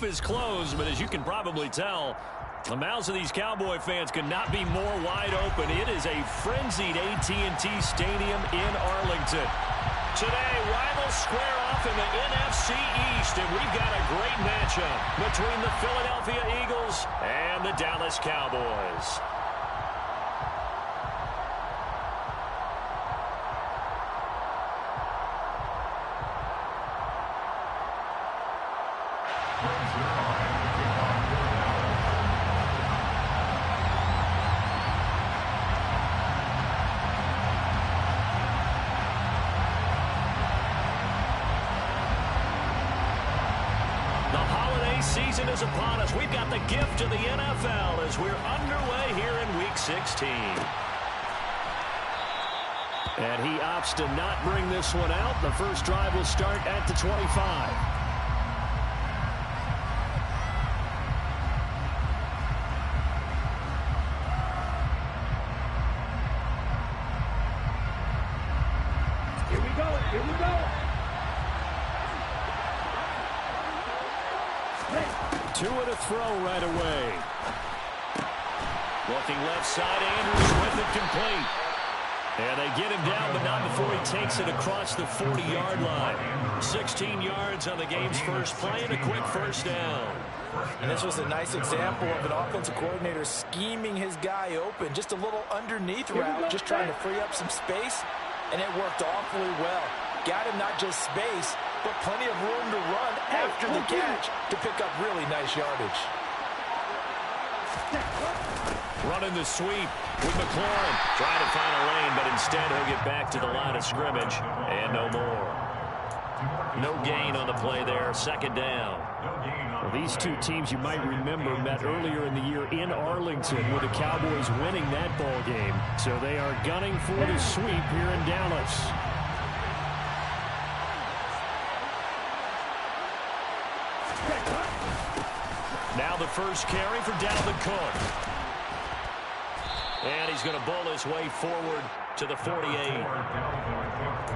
is closed, but as you can probably tell, the mouths of these Cowboy fans could not be more wide open. It is a frenzied AT&T Stadium in Arlington. Today, rivals square off in the NFC East, and we've got a great matchup between the Philadelphia Eagles and the Dallas Cowboys. Season is upon us. We've got the gift of the NFL as we're underway here in Week 16. And he opts to not bring this one out. The first drive will start at the 25. Here we go. Here we go. Two and a throw right away. Looking left side, Andrews with it complete. And they get him down, but not before he takes it across the 40-yard line. 16 yards on the game's first play and a quick first down. And this was a nice example of an offensive coordinator scheming his guy open. Just a little underneath route, just trying to free up some space, and it worked awfully well. Got him not just space, but plenty of room to run after the catch to pick up really nice yardage. Running the sweep with McLaurin. Trying to find a lane, but instead he'll get back to the line of scrimmage. And no more. No gain on the play there. Second down. Well, these two teams you might remember met earlier in the year in Arlington with the Cowboys winning that ball game. So they are gunning for the sweep here in Dallas. Now the first carry for Dalvin Cook. And he's going to bowl his way forward to the 48.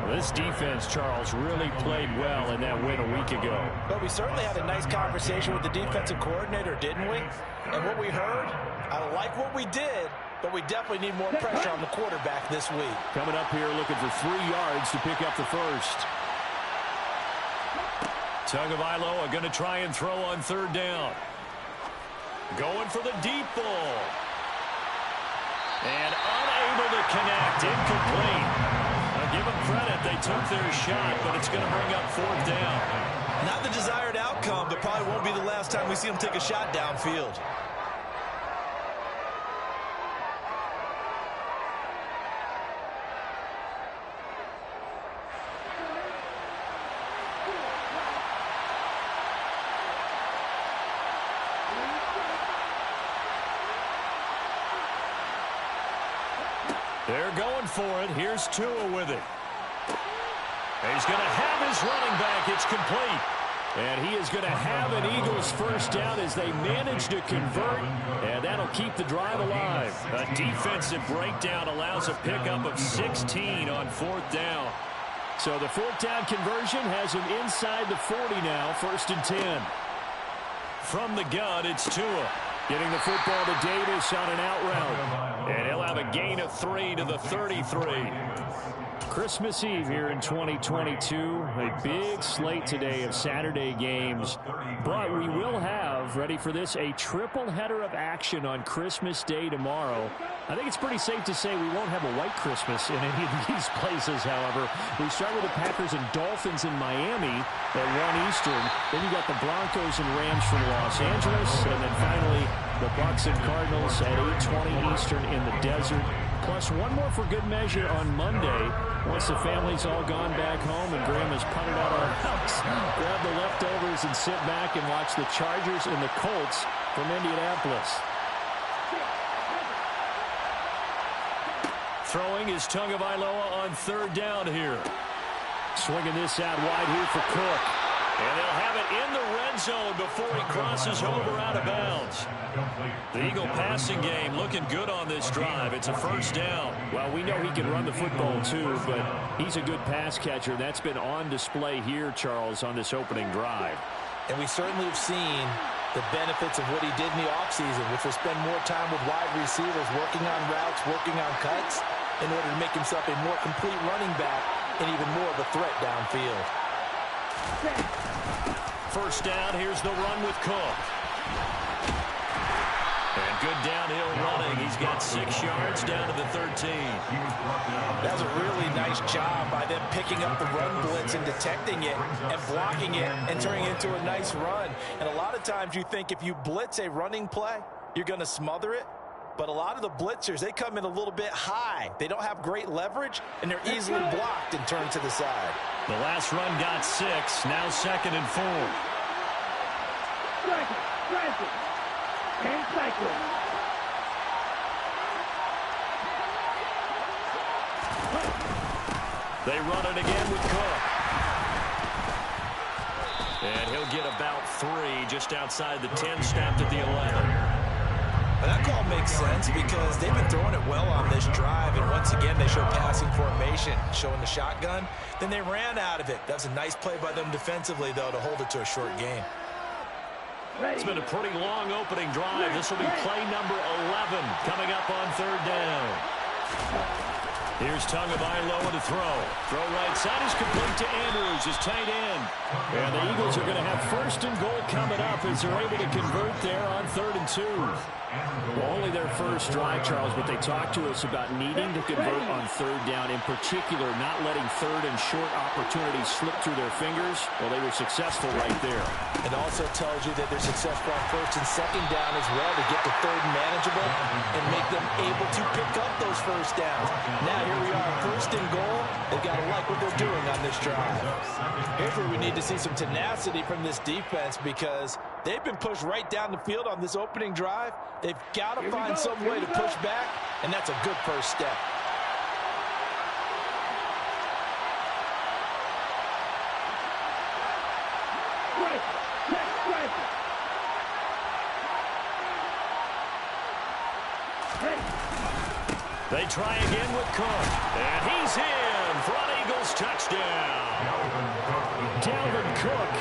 This defense, Charles, really played well in that win a week ago. But we certainly had a nice conversation with the defensive coordinator, didn't we? And what we heard, I like what we did, but we definitely need more pressure on the quarterback this week. Coming up here looking for 3 yards to pick up the first. Tagovailoa going to try and throw on third down. Going for the deep ball. And unable to connect. Incomplete. I'll give them credit. They took their shot, but it's going to bring up fourth down. Not the desired outcome, but probably won't be the last time we see them take a shot downfield. They're going for it. Here's Tua with it. He's going to have his running back. It's complete. And he is going to have an Eagles first down as they manage to convert. And that'll keep the drive alive. A defensive breakdown allows a pickup of 16 on fourth down. So the fourth down conversion has him inside the 40 now. First and 10. From the gun, it's Tua. Getting the football to Davis on an out route. And he'll have a gain of 3 to the 33. Christmas Eve here in 2022. A big slate today of Saturday games. But we will have, ready for this, a triple header of action on Christmas Day tomorrow. I think it's pretty safe to say we won't have a white Christmas in any of these places, however. We start with the Packers and Dolphins in Miami at 1 Eastern. Then you got the Broncos and Rams from Los Angeles. And then finally, the Bucs and Cardinals at 8:20 Eastern in the desert. Plus one more for good measure on Monday. Once the family's all gone back home and Grandma's punted out our house, grab the leftovers and sit back and watch the Chargers and the Colts from Indianapolis. Throwing is Tagovailoa on third down here. Swinging this out wide here for Cook. And they'll have it in the red zone before he crosses over out of bounds. The Eagle passing game looking good on this drive. It's a first down. Well, we know he can run the football too, but he's a good pass catcher. That's been on display here, Charles, on this opening drive. And we certainly have seen the benefits of what he did in the offseason, which was spend more time with wide receivers, working on routes, working on cuts, in order to make himself a more complete running back and even more of a threat downfield. First down, here's the run with Cook. And good downhill running. He's got 6 yards down to the 13. That was a really nice job by them picking up the run blitz and detecting it and blocking it and turning it into a nice run. And a lot of times you think if you blitz a running play, you're going to smother it. But a lot of the blitzers, they come in a little bit high. They don't have great leverage, and they're easily blocked and turned to the side. The last run got 6. Now 2nd and 4. Strike it. And cycle. They run it again with Cook. And he'll get about 3 just outside the 10, snapped at the 11. And that call makes sense because they've been throwing it well on this drive, and once again they show passing formation, showing the shotgun. Then they ran out of it. That was a nice play by them defensively, though, to hold it to a short game. It's been a pretty long opening drive. This will be play number 11 coming up on 3rd down. Here's Tagovailoa to throw. Throw right side is complete to Andrews, his tight end. And the Eagles are going to have 1st and goal coming up as they're able to convert there on 3rd and 2. Well, only their first drive, Charles, but they talked to us about needing to convert on 3rd down, in particular not letting 3rd and short opportunities slip through their fingers. Well, they were successful right there. It also tells you that they're successful on 1st and 2nd down as well to get the 3rd manageable and make them able to pick up those 1st downs. Now here we are, 1st and goal. They've got to like what they're doing on this drive. Here's where we need to see some tenacity from this defense because they've been pushed right down the field on this opening drive. They've got to find some way to push back, and that's a good first step. They try again with Cook. And he's in for an Eagles touchdown. Dalvin Cook,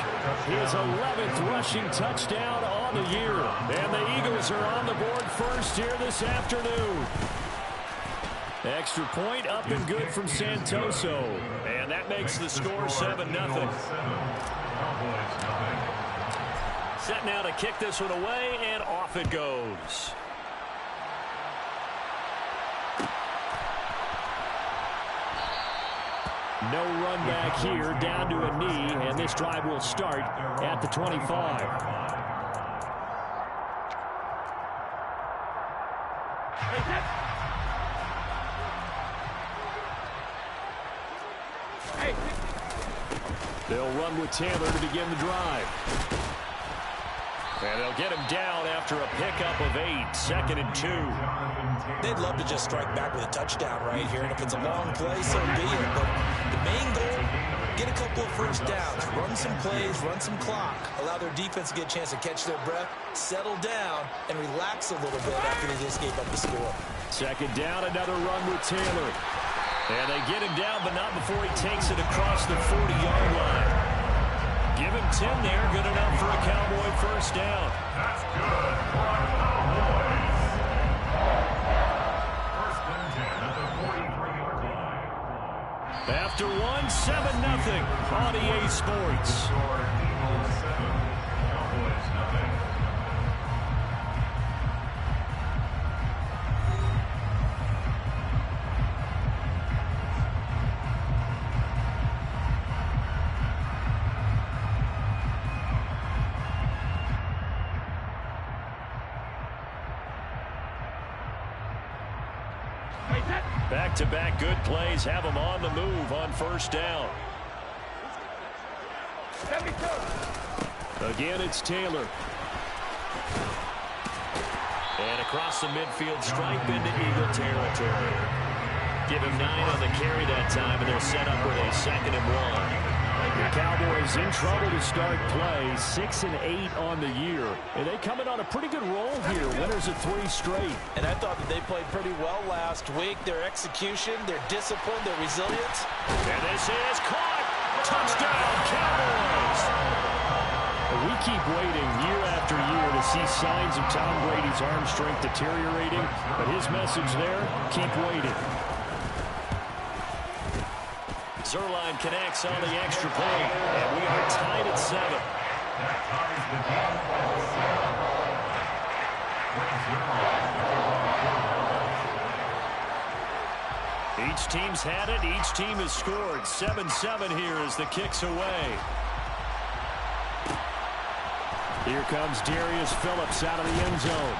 his 11th rushing touchdown on the year. And the Eagles are on the board first here this afternoon. Extra point up and good from Santoso. And that makes the score 7-0. Set now to kick this one away, and off it goes. No run back here, down to a knee, and this drive will start at the 25. They'll run with Taylor to begin the drive. And they'll get him down after a pickup of 8, 2nd and 2. They'd love to just strike back with a touchdown right here, and if it's a long play, so be it. But the main goal, get a couple of 1st downs, run some plays, run some clock, allow their defense to get a chance to catch their breath, settle down, and relax a little bit after they just gave up the score. 2nd down, another run with Taylor. And they get him down, but not before he takes it across the 40-yard line. Give him 10 there, good enough for a Cowboy 1st down. That's good for a Cowboys. 1st and 10 at the 43-yard line. After 1, 7-0 on EA Sports. Eagles 7, Cowboys nothing. Back-to-back good plays have them on the move on 1st down. Again, it's Taylor. And across the midfield stripe into Eagle territory. Give him 9 on the carry that time, and they're set up with a 2nd and 1. The Cowboys in trouble to start play, 6 and 8 on the year. And they come in on a pretty good roll here, winners of 3 straight. And I thought that they played pretty well last week. Their execution, their discipline, their resilience. And this is caught. Touchdown, Cowboys. We keep waiting year after year to see signs of Tom Brady's arm strength deteriorating, but his message there, keep waiting. Zerline connects on the extra point, and we are tied at 7. That ties the game at 7. Each team's had it. Each team has scored. 7-7 here as the kick's away. Here comes Darius Phillips out of the end zone.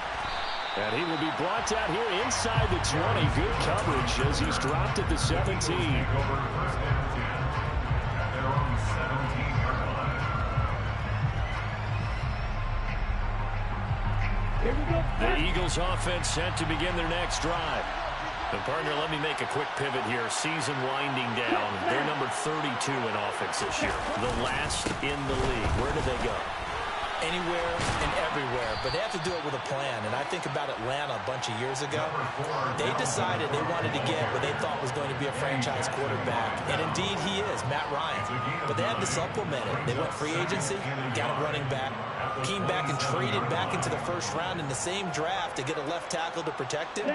And he will be brought down here inside the 20. Good coverage as he's dropped at the 17. The Eagles offense set to begin their next drive. And partner, let me make a quick pivot here. Season winding down. They're number 32 in offense this year. The last in the league. Where do they go? Anywhere and everywhere, but they have to do it with a plan. And I think about Atlanta a bunch of years ago. They decided they wanted to get what they thought was going to be a franchise quarterback, and indeed he is, Matt Ryan. But they had to supplement it. They went free agency, got a running back, came back and traded back into the first round in the same draft to get a left tackle to protect him.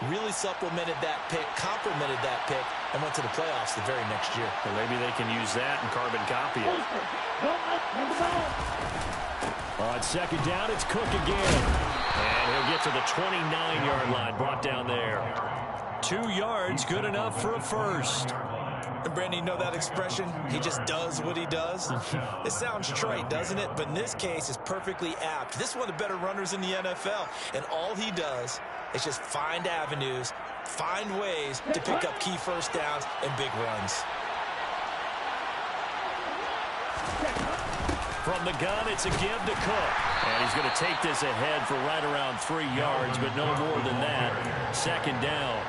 Really supplemented that pick, complemented that pick, and went to the playoffs the very next year. Well, maybe they can use that and carbon copy it. On second down, it's Cook again. And he'll get to the 29-yard line, brought down there. 2 yards, good enough for a first. And Brandon, you know that expression? He just does what he does. It sounds trite, doesn't it? But in this case, it's perfectly apt. This is one of the better runners in the NFL. And all he does is just find avenues, find ways to pick up key first downs and big runs. From the gun, it's a give to Cook. And he's going to take this ahead for right around 3 yards, but no more than that. Second down.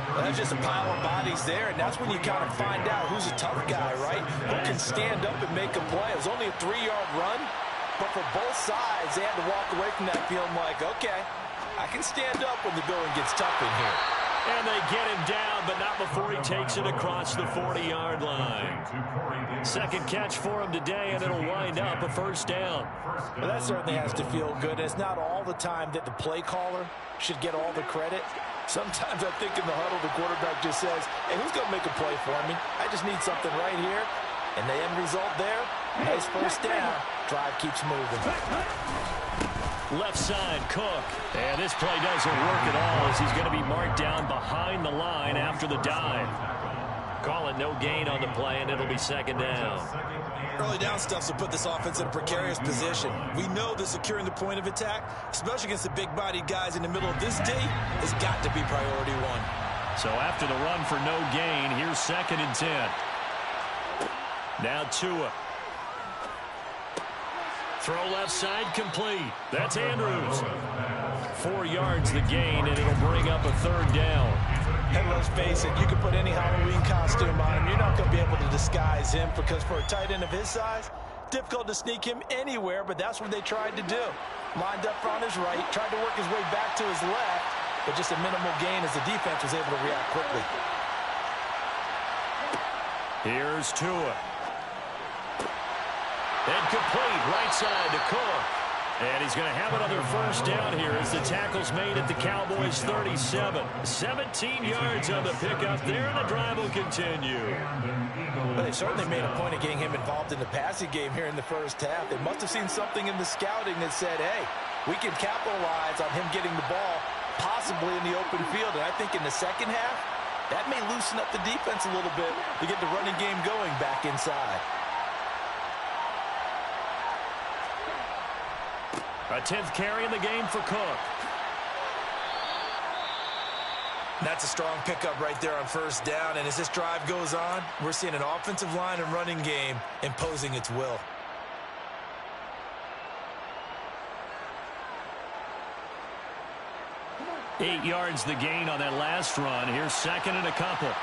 Well, there's just a pile of bodies there, and that's when you kind of find out who's a tough guy, right? Who can stand up and make a play. It was only a 3-yard run, but for both sides, they had to walk away from that feeling like, okay, I can stand up when the going gets tough in here. And they get him down, but not before he takes it across the 40-yard line. Second catch for him today, and it'll wind up a first down. Well, that certainly has to feel good. It's not all the time that the play caller should get all the credit. Sometimes I think in the huddle, the quarterback just says, hey, who's going to make a play for me? I just need something right here. And the end result there, nice first down. Drive keeps moving. Left side, Cook. And this play doesn't work at all as he's going to be marked down behind the line after the dive. Call it no gain on the play, and it'll be second down. Early down stuff will put this offense in a precarious position. We know that securing the point of attack, especially against the big-bodied guys in the middle of this D, has got to be priority one. So after the run for no gain, here's 2nd and 10. Now Tua. Throw left side complete. That's Andrews. 4 yards the gain, and it'll bring up a third down. And let's face it, you can put any Halloween costume on him. You're not going to be able to disguise him because for a tight end of his size, difficult to sneak him anywhere, but that's what they tried to do. Lined up on his right, tried to work his way back to his left, but just a minimal gain as the defense was able to react quickly. Here's Tua. And complete, right side to Cook. And he's going to have another first down here as the tackle's made at the Cowboys' 37. 17 yards on the pickup there, and the drive will continue. Well, they certainly made a point of getting him involved in the passing game here in the first half. They must have seen something in the scouting that said, hey, we can capitalize on him getting the ball possibly in the open field. And I think in the second half, that may loosen up the defense a little bit to get the running game going back inside. A 10th carry in the game for Cook. That's a strong pickup right there on first down. And as this drive goes on, we're seeing an offensive line and running game imposing its will. Eight yards the gain on that last run. Here's second and a couple.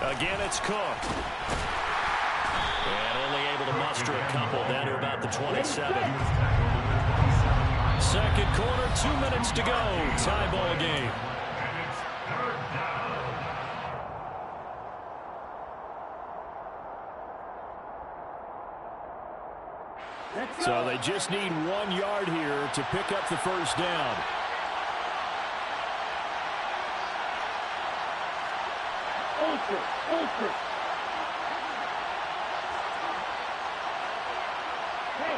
Again, it's Cook. And only able to muster a couple down to about the 27. Second quarter, 2 minutes to go. Tie ball game. So they just need 1 yard here to pick up the first down. Ultra.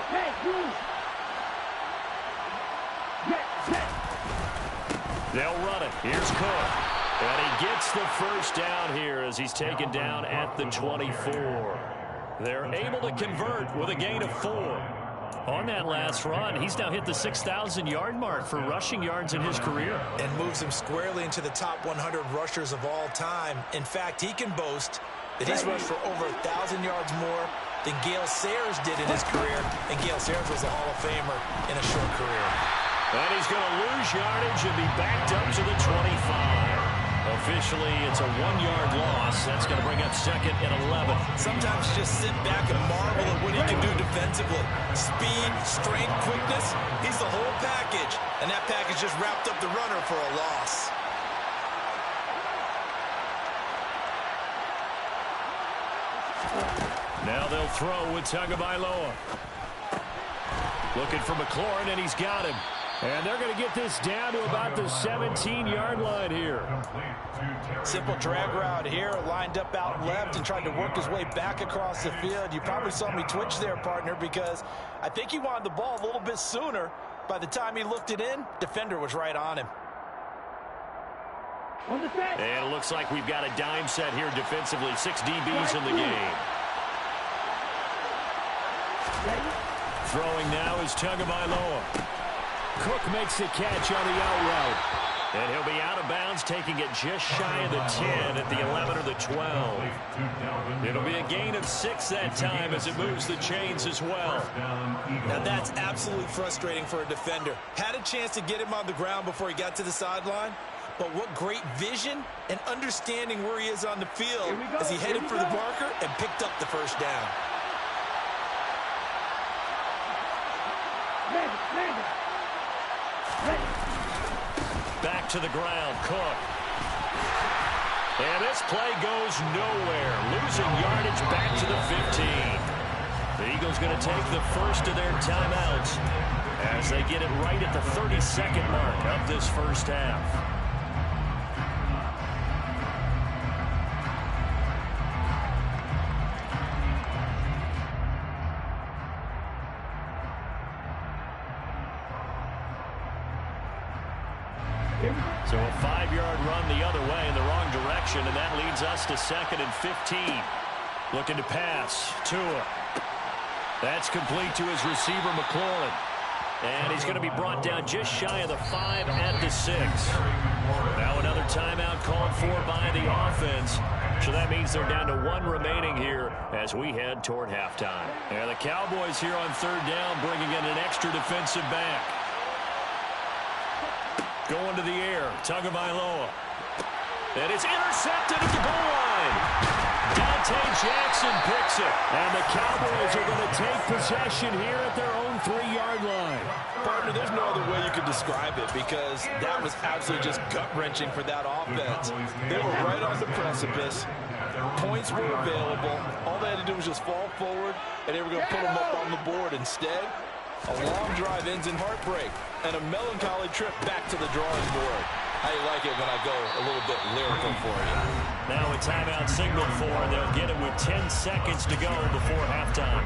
Hey, move. They'll run it. Here's Cook. And he gets the first down here as he's taken down at the 24. They're able to convert with a gain of 4. On that last run, he's now hit the 6,000-yard mark for rushing yards in his career. And moves him squarely into the top 100 rushers of all time. In fact, he can boast that he's rushed for over 1,000 yards more than Gale Sayers did in his career. And Gale Sayers was a Hall of Famer in a short career. And he's going to lose yardage and be backed up to the 25. Officially, it's a 1-yard loss. That's going to bring up 2nd and 11. Sometimes you just sit back and marvel at what he can do defensively. Speed, strength, quickness, he's the whole package. And that package just wrapped up the runner for a loss. Now they'll throw with Tagovailoa. Looking for McLaurin, and he's got him. And they're going to get this down to about the 17-yard line here. Simple drag route here, lined up out left and tried to work his way back across the field. You probably saw me twitch there, partner, because I think he wanted the ball a little bit sooner. By the time he looked it in, defender was right on him. And it looks like we've got a dime set here defensively. 6 DBs in the game. Throwing now is Tagovailoa. Cook makes the catch on the out route. And he'll be out of bounds, taking it just shy of the 10 at the 11 or the 12. It'll be a gain of 6 that time as it moves the chains as well. Now that's absolutely frustrating for a defender. Had a chance to get him on the ground before he got to the sideline. But what great vision and understanding where he is on the field as he headed for the marker and picked up the first down. Back to the ground, Cook. And this play goes nowhere. Losing yardage back to the 15. The Eagles going to take the first of their timeouts as they get it right at the 32nd mark of this first half. So a 5-yard run the other way in the wrong direction, and that leads us to 2nd and 15. Looking to pass. Tua. That's complete to his receiver, McLaurin. And he's going to be brought down just shy of the 5 at the 6. Now another timeout called for by the offense. So that means they're down to 1 remaining here as we head toward halftime. And the Cowboys here on 3rd down bringing in an extra defensive back. Going to the air, Tagovailoa. And it's intercepted at the goal line. Dante Jackson picks it. And the Cowboys are going to take possession here at their own 3-yard line. Partner, there's no other way you could describe it because that was absolutely just gut-wrenching for that offense. They were right on the precipice. Points were available. All they had to do was just fall forward, and they were going to put them up on the board. Instead, a long drive ends in heartbreak and a melancholy trip back to the drawing board. How you like it when I go a little bit lyrical for you? Now a timeout signal for, and they'll get it with 10 seconds to go before halftime.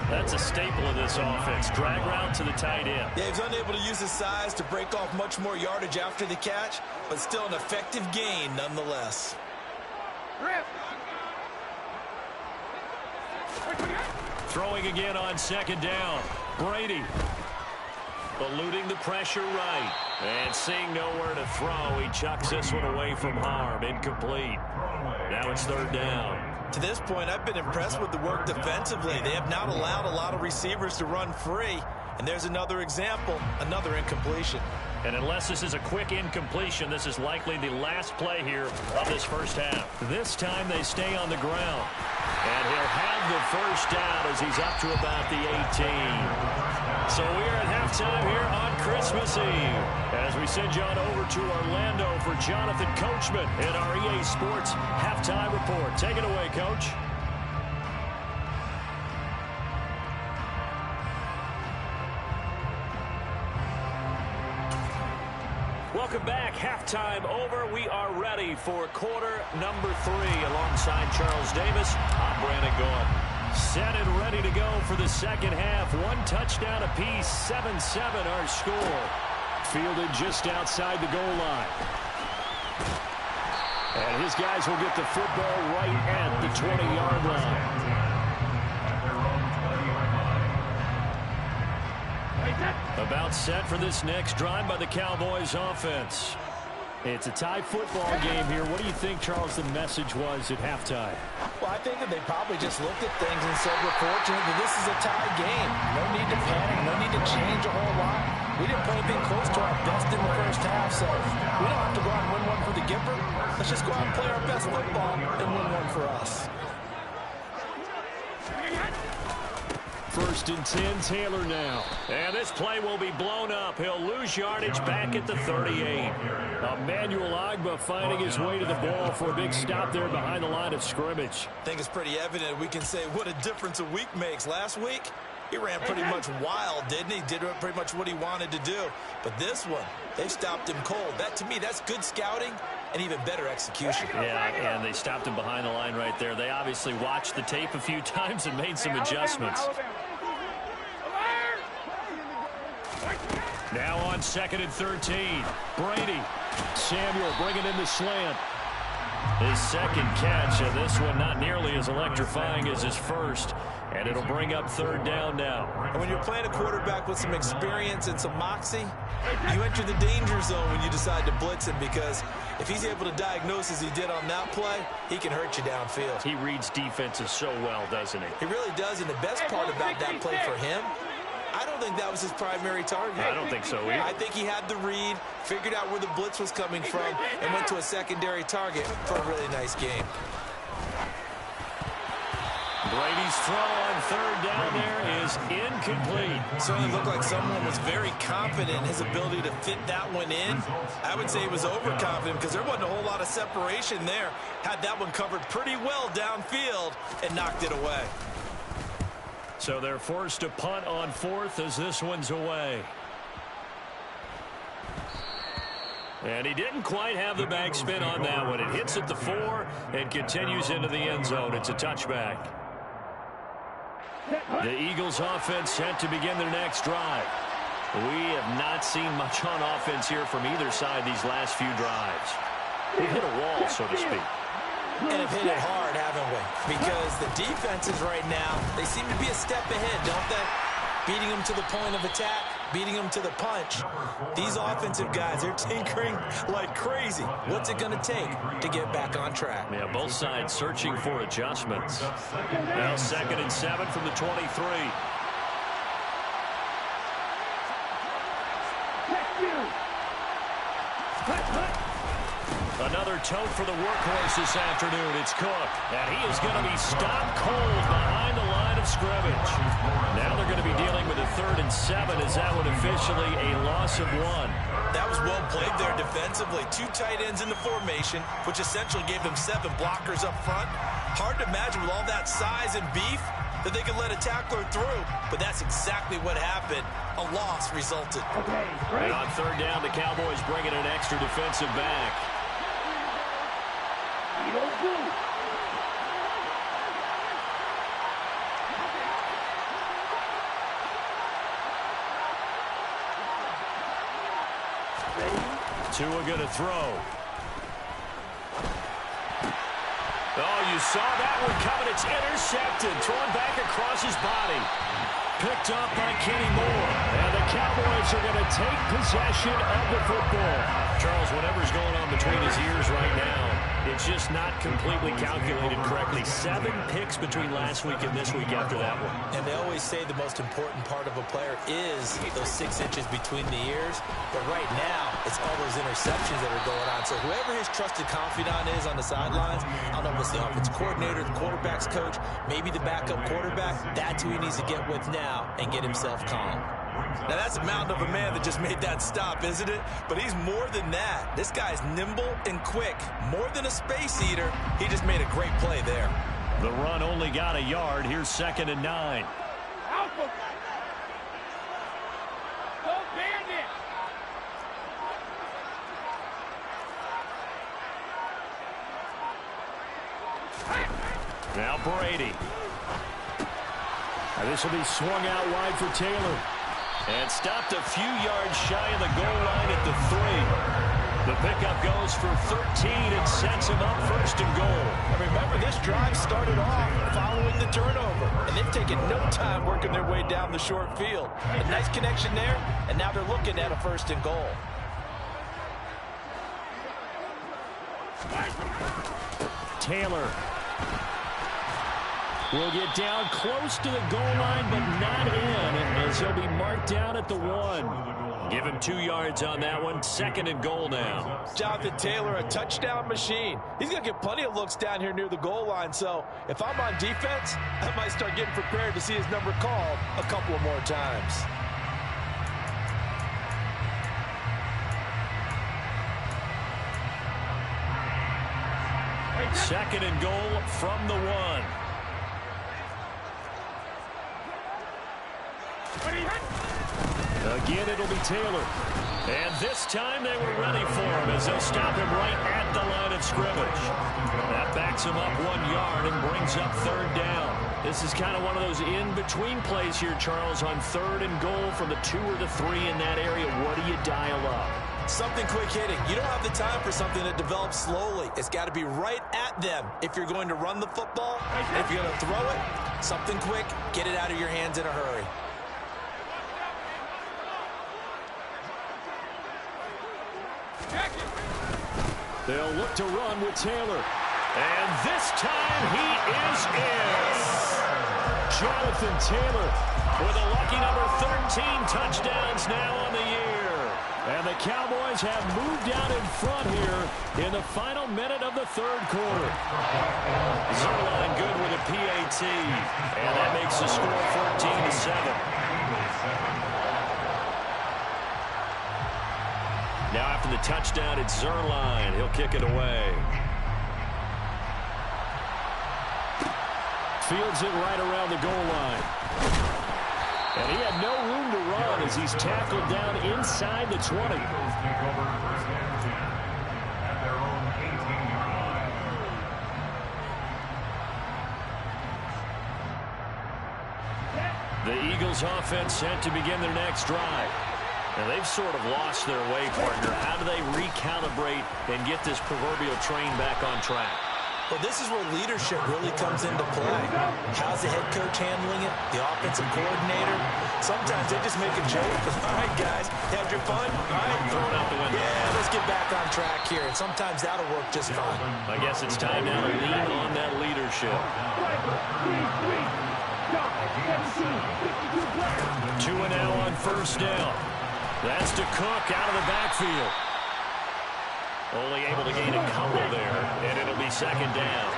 That's a staple of this offense. Drag route to the tight end. Yeah, he's unable to use his size to break off much more yardage after the catch, but still an effective gain nonetheless. Throwing again on 2nd down. Brady eluding the pressure right. And seeing nowhere to throw, he chucks this one away from harm. Incomplete. Now it's 3rd down. To this point, I've been impressed with the work defensively. They have not allowed a lot of receivers to run free. And there's another example, another incompletion. And unless this is a quick incompletion, this is likely the last play here of this first half. This time they stay on the ground. And he'll have the first down as he's up to about the 18. So we are at halftime here on Christmas Eve as we send you on over to Orlando for Jonathan Coachman in our EA Sports Halftime Report. Take it away, Coach. Welcome back. Halftime over. We are ready for quarter number 3. Alongside Charles Davis, I'm Brandon Gaudin. Set and ready to go for the second half. 1 touchdown apiece. 7-7 our score. Fielded just outside the goal line. And his guys will get the football right at the 20-yard line. About set for this next drive by the Cowboys offense. It's a tie football game here. What do you think, Charles, the message was at halftime? Well, I think that they probably just looked at things and said, we're fortunate that this is a tie game. No need to panic. No need to change a whole lot. We didn't play anything close to our best in the first half, so we don't have to go out and win one for the Gipper. Let's just go out and play our best football and win one for us. 1st and 10, Taylor now. And this play will be blown up. He'll lose yardage back at the 38. Emmanuel Ogbah finding his way to the ball for a big stop there behind the line of scrimmage. I think it's pretty evident. We can say what a difference a week makes. Last week, he ran pretty much wild, didn't he? Did pretty much what he wanted to do. But this one, they stopped him cold. That, to me, that's good scouting and even better execution. Yeah, and they stopped him behind the line right there. They obviously watched the tape a few times and made some adjustments. Now on 2nd and 13. Brady. Samuel bringing in the slant. His second catch, and this one not nearly as electrifying as his first. And it'll bring up 3rd down now. And when you're playing a quarterback with some experience and some moxie, you enter the danger zone when you decide to blitz him, because if he's able to diagnose as he did on that play, he can hurt you downfield. He reads defenses so well, doesn't he? He really does, and the best part about that play for him, I don't think that was his primary target. I don't think so either. I think he had the read, figured out where the blitz was coming from, and went to a secondary target for a really nice game. Brady's throw on 3rd down there is incomplete. Certainly looked like someone was very confident in his ability to fit that one in. I would say he was overconfident because there wasn't a whole lot of separation there. Had that one covered pretty well downfield and knocked it away. So they're forced to punt on 4th as this one's away. And he didn't quite have the back spin on that one. It hits at the 4 and continues into the end zone. It's a touchback. The Eagles offense set to begin their next drive. We have not seen much on offense here from either side these last few drives. They've hit a wall, so to speak. And have hit it hard, haven't we? Because the defenses right now, they seem to be a step ahead, don't they? Beating them to the point of attack, beating them to the punch. These offensive guys, they're tinkering like crazy. What's it going to take to get back on track? Yeah, both sides searching for adjustments. Now 2nd and 7 from the 23. Another tote for the workhorse this afternoon. It's Cook. And he is going to be stopped cold behind the line of scrimmage. Now they're going to be dealing with a 3rd and 7 as that one officially a loss of 1. That was well played there defensively. 2 tight ends in the formation, which essentially gave them 7 blockers up front. Hard to imagine with all that size and beef that they could let a tackler through. But that's exactly what happened. A loss resulted. And on 3rd down, the Cowboys bringing an extra defensive back. Tua going to throw. Oh, you saw that one coming. It's intercepted. Thrown back across his body. Picked up by Kenny Moore. And the Cowboys are going to take possession of the football. Charles, whatever's going on between his ears right now, it's just not completely calculated correctly. 7 picks between last week and this week after that one. And they always say the most important part of a player is those 6 inches between the ears. But right now, it's all those interceptions that are going on. So whoever his trusted confidant is on the sidelines, I don't know if it's the offense coordinator, the quarterback's coach, maybe the backup quarterback, that's who he needs to get with now and get himself calm. Now, that's a mountain of a man that just made that stop, isn't it? But he's more than that. This guy's nimble and quick. More than a space eater, he just made a great play there. The run only got a yard. Here's 2nd and 9. Now Brady. And this will be swung out wide for Taylor. And stopped a few yards shy of the goal line at the 3. The pickup goes for 13 and sets him up first and goal. And remember, this drive started off following the turnover, and they've taken no time working their way down the short field. A nice connection there, and now they're looking at a first and goal. Taylor will get down close to the goal line, but not in, as he'll be marked down at the 1. Give him 2 yards on that one. Second and goal now. Jonathan Taylor, a touchdown machine. He's going to get plenty of looks down here near the goal line, so if I'm on defense, I might start getting prepared to see his number called a couple of more times. Second and goal from the 1. Again, it'll be Taylor. And this time they were ready for him as they'll stop him right at the line of scrimmage. That backs him up 1 yard and brings up third down. This is kind of one of those in-between plays here, Charles, on third and goal from the 2 or the 3 in that area. What do you dial up? Something quick hitting. You don't have the time for something that develops slowly. It's got to be right at them if you're going to run the football. And if you're going to throw it, something quick, get it out of your hands in a hurry. They'll look to run with Taylor. And this time he is in. Jonathan Taylor with a lucky number 13 touchdowns now on the year. And the Cowboys have moved out in front here in the final minute of the third quarter. Zerline good with a PAT. And that makes the score 14-7. Now after the touchdown, it's Zerline. He'll kick it away. Fields it right around the goal line. And he had no room to run as he's tackled down inside the 20. The Eagles offense set to begin their next drive. And they've sort of lost their way, partner. How do they recalibrate and get this proverbial train back on track? Well, this is where leadership really comes into play. How's the head coach handling it? The offensive coordinator? Sometimes they just make a joke. All right, guys, had your fun? All right, throw it out the window. Yeah, let's get back on track here. And sometimes that'll work just fine. I guess it's time now to lean on that leadership. 2 and now on first down. That's to Cook out of the backfield. Only able to gain a couple there, and it'll be second down.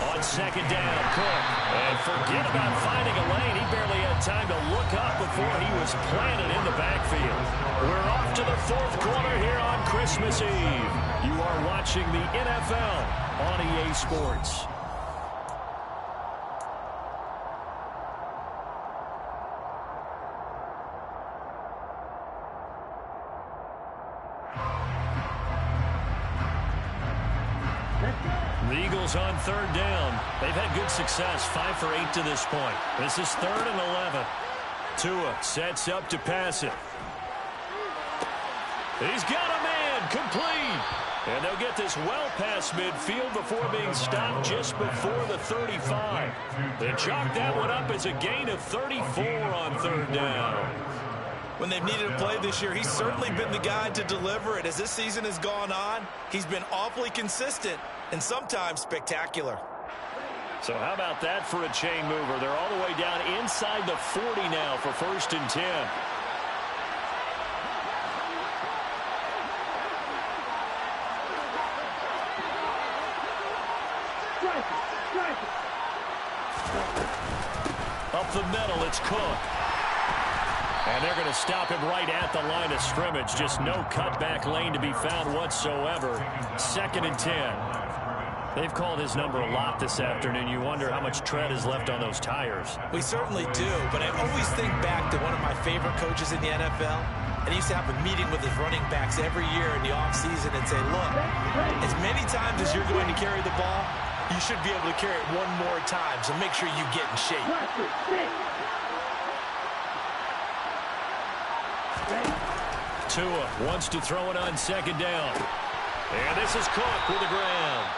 On second down, Cook. And forget about finding a lane. He barely had time to look up before he was planted in the backfield. We're off to the fourth quarter here on Christmas Eve. You are watching the NFL on EA Sports. The Eagles on third down. They've had good success, 5 for 8 to this point. This is 3rd and 11. Tua sets up to pass it. He's got a man, complete. And they'll get this well past midfield before being stopped just before the 35. They chalk that one up as a gain of 34 on third down. When they've needed a play this year, he's certainly been the guy to deliver it. As this season has gone on, he's been awfully consistent and sometimes spectacular. So how about that for a chain mover? They're all the way down inside the 40 now for 1st and 10. Up the middle, it's Cook. And they're going to stop him right at the line of scrimmage. Just no cutback lane to be found whatsoever. 2nd and 10. They've called his number a lot this afternoon. You wonder how much tread is left on those tires. We certainly do, but I always think back to one of my favorite coaches in the NFL, And he used to have a meeting with his running backs every year in the offseason and say, look, as many times as you're going to carry the ball, you should be able to carry it one more time, so make sure you get in shape. Tua wants to throw it on second down. And this is Cook with the ground.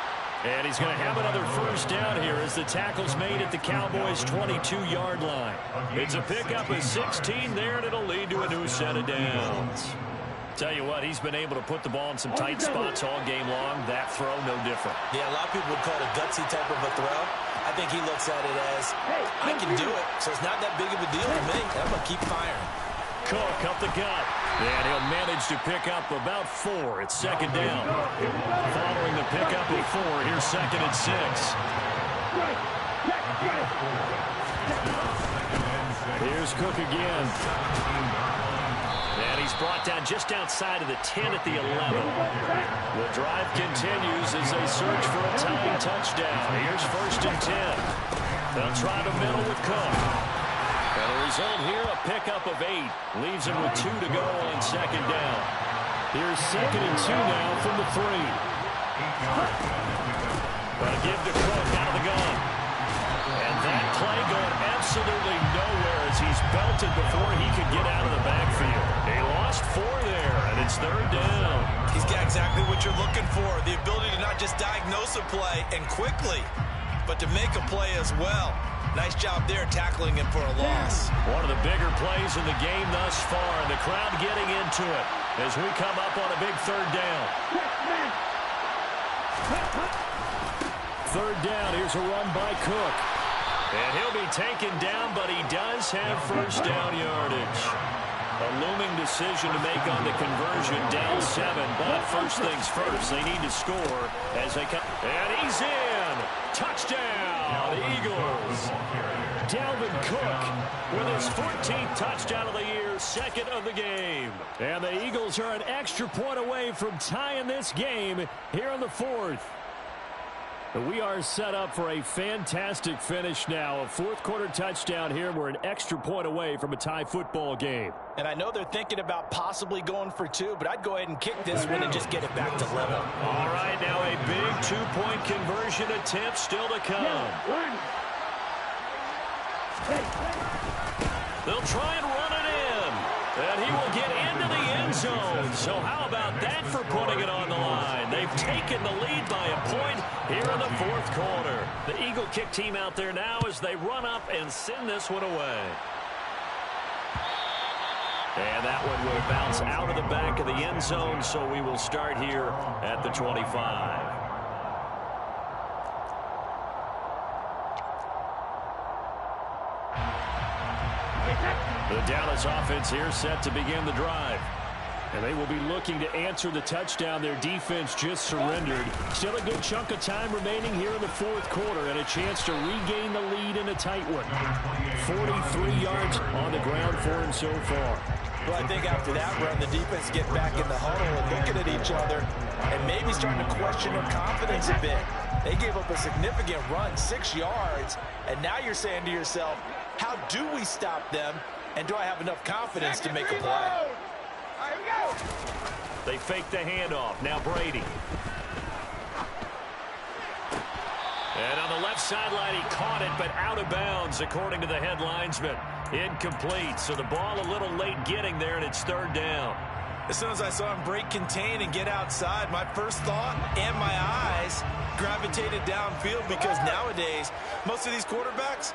And he's going to have another first down here as the tackle's made at the Cowboys' 22-yard line. It's a pickup of 16 there, and it'll lead to a new set of downs. Tell you what, he's been able to put the ball in some tight spots all game long. That throw, no different. Yeah, a lot of people would call it a gutsy type of a throw. I think he looks at it as, I can do it, so it's not that big of a deal to me. I'm going to keep firing. Cook up the gut. And he'll manage to pick up about 4. It's second down. Following the pickup of 4, here's second and 6. Here's Cook again. And he's brought down just outside of the 10 at the 11. The drive continues as they search for a tying touchdown. Here's first and 10. They'll try the middle with Cook. And the result here, a pickup of 8. Leaves him with 2 to go on second down. Here's second and 2 now from the 3. They'll give to Cook out of the gun. And that play going absolutely nowhere as he's belted before he could get out of the backfield. He lost 4 there, and it's third down. He's got exactly what you're looking for, the ability to not just diagnose a play and quickly, but to make a play as well. Nice job there tackling him for a loss. One of the bigger plays in the game thus far, and the crowd getting into it as we come up on a big third down. Third down, here's a run by Cook. And he'll be taken down, but he does have first down yardage. A looming decision to make on the conversion, down 7. But first things first, they need to score as they come. And he's in. Touchdown, Eagles. Dalvin Cook with his 14th touchdown of the year, second of the game. And the Eagles are an extra point away from tying this game here in the 4th. We are set up for a fantastic finish now. A fourth-quarter touchdown here. We're an extra point away from a tie football game. And I know they're thinking about possibly going for 2, but I'd go ahead and kick this one and just get it back to level. All right, now a big 2-point conversion attempt still to come. They'll try and run it in. And he will get into the end zone. So how about that for putting it on the line? They've taken the lead by a point here in the 4th quarter. The Eagle kick team out there now as they run up and send this one away. And that one will bounce out of the back of the end zone, so we will start here at the 25. The Dallas offense here set to begin the drive. And they will be looking to answer the touchdown their defense just surrendered. Still a good chunk of time remaining here in the 4th quarter and a chance to regain the lead in a tight one. 43 yards on the ground for him so far. Well, I think after that run, the defense get back in the huddle and looking at each other and maybe starting to question their confidence a bit. They gave up a significant run, 6 yards, and now you're saying to yourself, how do we stop them, and do I have enough confidence to make a play? They fake the handoff. Now Brady. And on the left sideline, he caught it, but out of bounds, according to the head linesman. Incomplete, so the ball a little late getting there, and it's third down. As soon as I saw him break contain and get outside, my first thought and my eyes gravitated downfield because nowadays, most of these quarterbacks,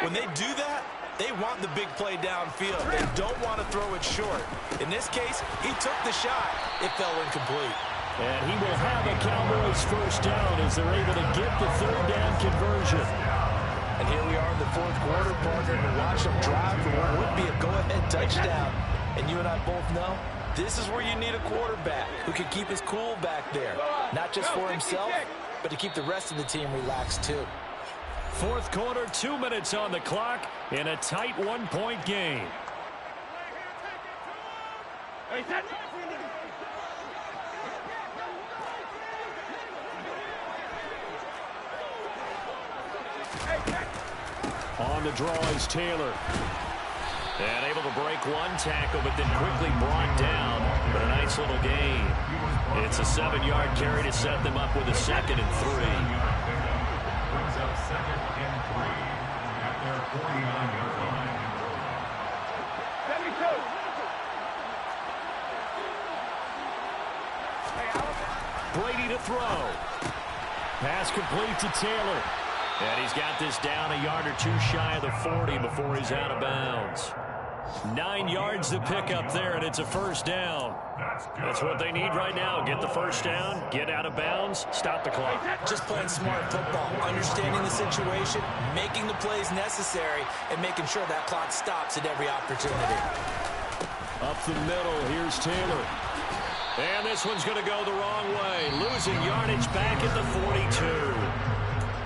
when they do that, they want the big play downfield. They don't want to throw it short. In this case, he took the shot. It fell incomplete. And he will have a Cowboys first down as they're able to get the third down conversion. And here we are in the 4th quarter, partner, to watch them drive for what would be a go-ahead touchdown. And you and I both know this is where you need a quarterback who can keep his cool back there. Not just for himself, but to keep the rest of the team relaxed too. 4th quarter, 2 minutes on the clock in a tight 1-point game. On the draw is Taylor. And able to break one tackle, but then quickly brought down. But a nice little gain. It's a 7-yard carry to set them up with a 2nd and 3. Brings up 2nd and 3 at their 49-yard line. 72. Brady to throw. Pass complete to Taylor. And he's got this down a yard or two shy of the 40 before he's out of bounds. 9 yards to pick up there, and it's a 1st down. That's what they need right now. Get the 1st down, get out of bounds, stop the clock. Just playing smart football, understanding the situation, making the plays necessary, and making sure that clock stops at every opportunity. Up the middle, here's Taylor. And this one's going to go the wrong way. Losing yardage back at the 42.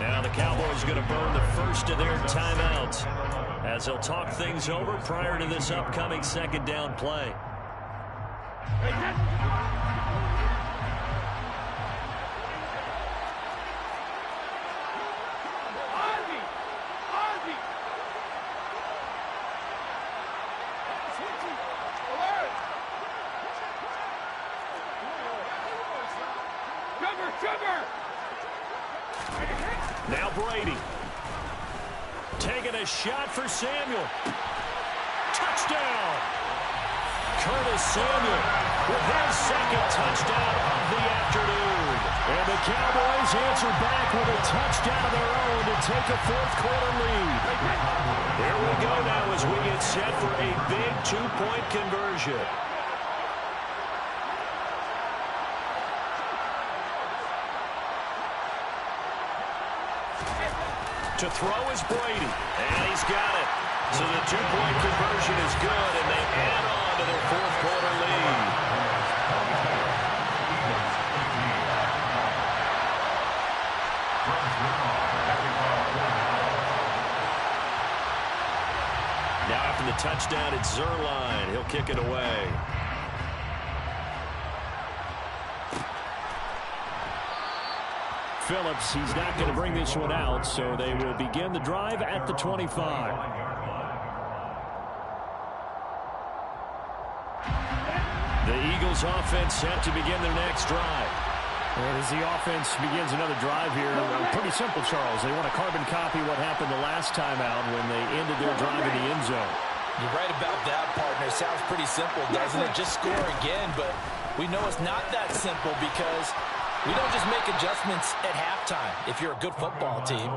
Now the Cowboys are going to burn the first of their timeouts as they'll talk things over prior to this upcoming 2nd down play. Now Brady. Taking a shot for Samuel. Touchdown! Curtis Samuel with his 2nd touchdown of the afternoon. And the Cowboys answer back with a touchdown of their own to take a 4th quarter lead. Here we go now as we get set for a big 2-point conversion. To throw is Brady, and he's got it. So the 2-point conversion is good, and they add on to their 4th quarter lead. Now after the touchdown, it's Zerline. He'll kick it away. Phillips, he's not going to bring this one out, so they will begin the drive at the 25. The Eagles offense set to begin their next drive. And as the offense begins another drive here, pretty simple, Charles. They want to carbon copy what happened the last time out when they ended their drive in the end zone. You're right about that, partner. Sounds pretty simple, doesn't it? Just score again, but we know it's not that simple because we don't just make adjustments at halftime. If you're a good football team,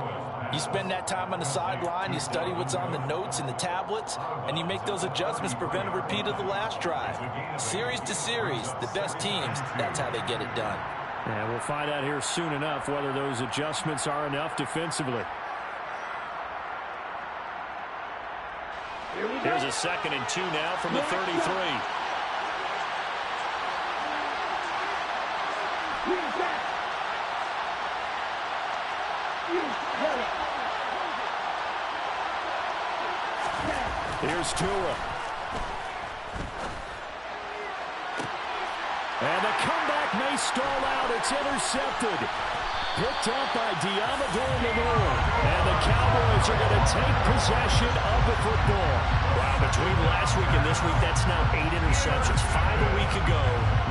you spend that time on the sideline, you study what's on the notes and the tablets, and you make those adjustments, prevent a repeat of the last drive. Series to series, the best teams, that's how they get it done. And we'll find out here soon enough whether those adjustments are enough defensively. Here's a 2nd and 2 now from the 33. Here's Tua. And the comeback may stall out. It's intercepted. Picked up by Diamador Lenore. And the Cowboys are going to take possession of the football. Wow, between last week and this week, that's now 8 interceptions. 5 a week ago,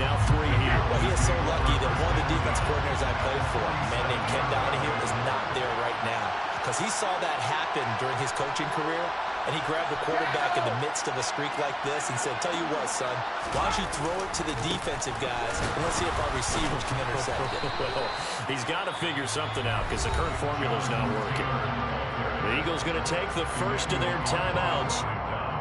now 3 here. Well, he is so lucky that one of the defense coordinators I played for, a man named Ken Donahue, is not there right now. Because he saw that happen during his coaching career, and he grabbed the quarterback in the midst of a streak like this and said, tell you what, son, why don't you throw it to the defensive guys, and let's see if our receivers can intercept it. Well, he's got to figure something out because the current formula's not working. The Eagles going to take the first of their timeouts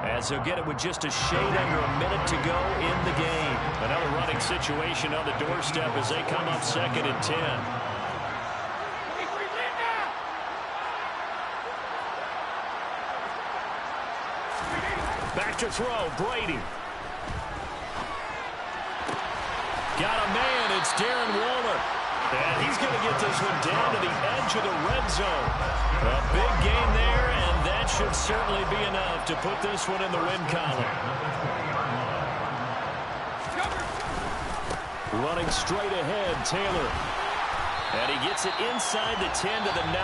as they'll get it with just a shade under a minute to go in the game. Another running situation on the doorstep as they come up 2nd and 10. Back to throw, Brady. Got a man, it's Darren Waller. And he's going to get this one down to the edge of the red zone. A big gain there, and that should certainly be enough to put this one in the win column. Running straight ahead, Taylor. And he gets it inside the 10 to the 9.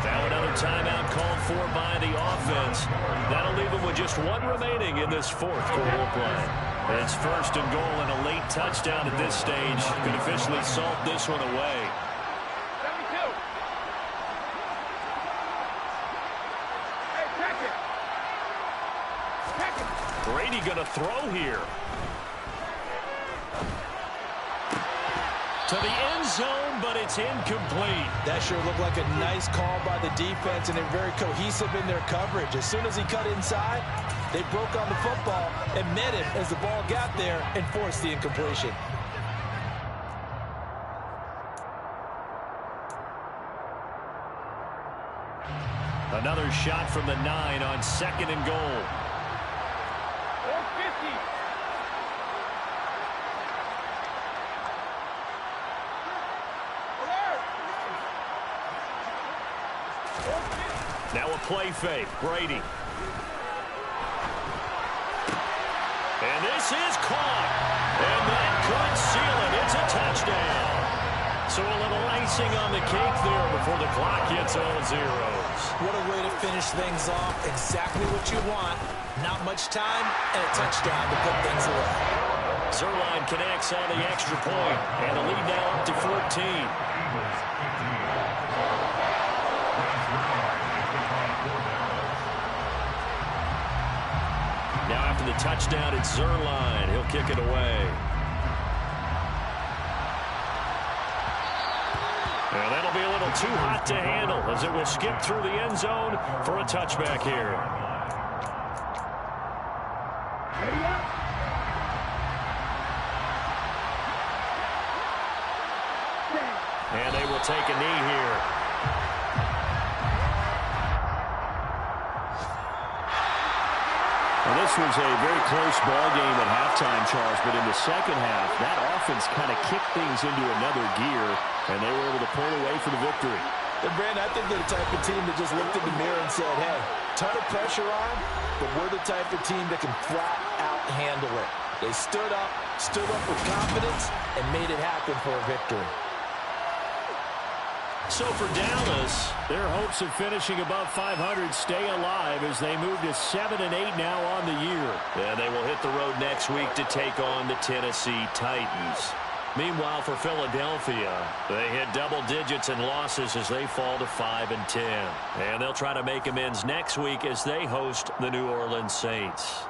Now another timeout called for by the offense. That'll leave them with just one remaining in this fourth quarter of play. It's first and goal and a late touchdown at this stage could officially salt this one away. Brady going to throw here. To the end zone, but it's incomplete. That sure looked like a nice call by the defense, and they're very cohesive in their coverage. As soon as he cut inside, they broke on the football and met him as the ball got there and forced the incompletion. Another shot from the 9 on second and goal. Now a play fake. Brady. And this is caught. And that could seal it. It's a touchdown. So a little icing on the cake there before the clock hits all zeros. What a way to finish things off. Exactly what you want. Not much time and a touchdown to put things away. Zerline connects on the extra point. And the lead now up to 14. Now after the touchdown, it's Zerline. He'll kick it away. And that'll be a little too hot to handle as it will skip through the end zone for a touchback here. And they will take a knee here. Well, this was a very close ball game at halftime, Charles, but in the second half, that offense kind of kicked things into another gear, and they were able to pull away for the victory. And Brandon, I think they're the type of team that just looked in the mirror and said, hey, ton of pressure on, but we're the type of team that can flat out handle it. They stood up with confidence, and made it happen for a victory. So for Dallas, their hopes of finishing above 500 stay alive as they move to 7-8 now on the year. And they will hit the road next week to take on the Tennessee Titans. Meanwhile, for Philadelphia, they hit double digits in losses as they fall to 5-10. And they'll try to make amends next week as they host the New Orleans Saints.